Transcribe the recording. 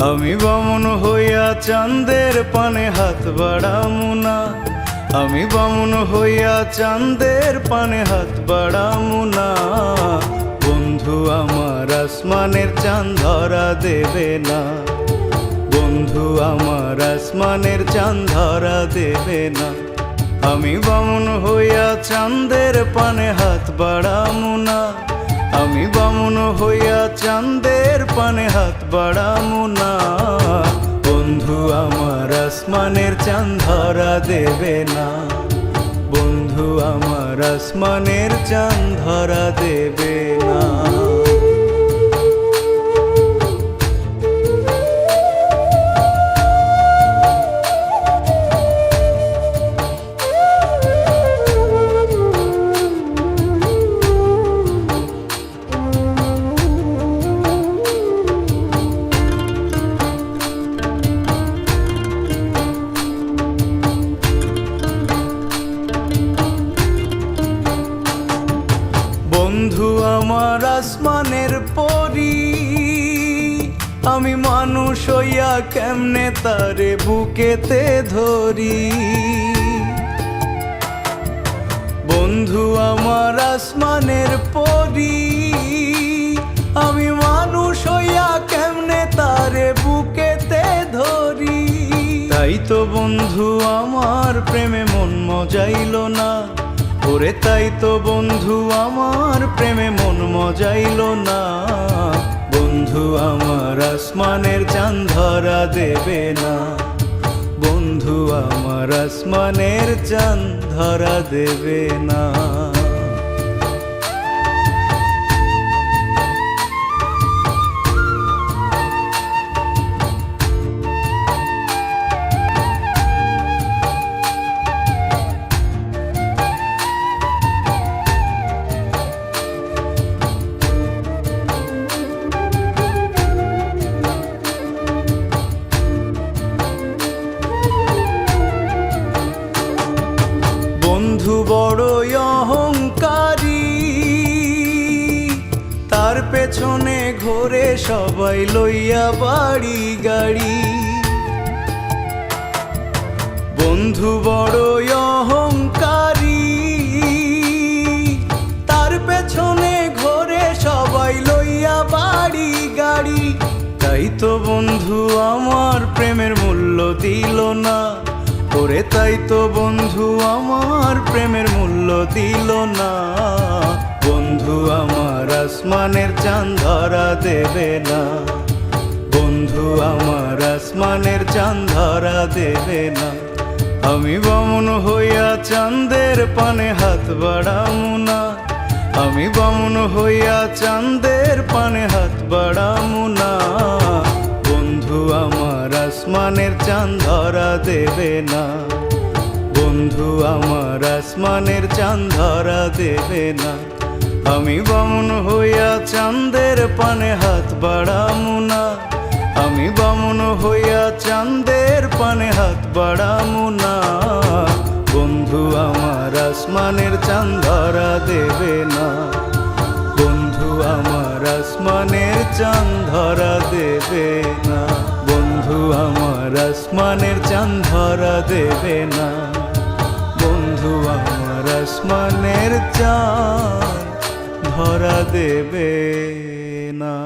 আমি বামুন হইয়া চাঁদের পানে হাত বাড়ামু না, আমি বামুন হইয়া চাঁদের পানে হাত বাড়ামু না। বন্ধু আমার আসমানের চাঁদ ধরা দেবে না, বন্ধু আমার আসমানের চাঁদ ধরা দেবে না। আমি বামুন হইয়া চাঁদের পানে হাত বাড়ামু না, আমি বামুন হইয়া চাঁদের পানে হাত বাড়ামু না। বন্ধু আমার আসমানের চাঁদ ধরা দেবে না, বন্ধু আমার আসমানের চাঁদ ধরা দেবে না। বন্ধু আমার আসমানের পরি, আমি মানুষ হইয়া কেমনে তারে বুকেতে ধরি। বন্ধু আমার আসমানের পরি, আমি মানুষ হইয়া কেমনে তারে বুকেতে ধরি। তাই তো বন্ধু আমার প্রেমে মন মজাইল না, ওরে তাই তো বন্ধু আমার প্রেমে মন মজাইল না। বন্ধু আমার আসমানের চাঁদ ধরা দেবে না, বন্ধু আমার আসমানের চাঁদ ধরা দেবে না। বন্ধু বড়ই অহংকারী, তার পেছনে ঘোরে সবাই লইয়া বাড়ি গাড়ি। বন্ধু বড়ই অহংকারী, তার পেছনে ঘোরে সবাই লইয়া বাড়ি গাড়ি। তাই তো বন্ধু আমার প্রেমের মূল্য দিল না, ওরে তাই তো বন্ধু আমার প্রেমের মূল্য দিল না। বন্ধু আমার আসমানের চাঁদ ধরা দেবে না, বন্ধু আমার আসমানের চাঁদ ধরা দেবে না। আমি বামুন হইয়া চাঁদের পানে হাত বাড়ামু না, আমি বামুন হইয়া চাঁদের পানে হাত বাড়ামু না। বন্ধু আমার আসমানের চাঁদ ধরা দেবে না, বন্ধু আমার আসমানের চাঁদ ধরা দেবে না। আমি বামুন হইয়া চাঁদের পানে হাত বাড়ামু না, আমি বামুন হইয়া চাঁদের পানে হাত বাড়ামু না। বন্ধু আমার আসমানের চাঁদ ধরা দেবে না, বন্ধু আমার আসমানের চাঁদ ধরা দেবে না, বন্ধু আমার আসমানের চাঁদ ধরা দেবে না, বন্ধু আমার আসমানের চাঁদ ধরা দেবে না।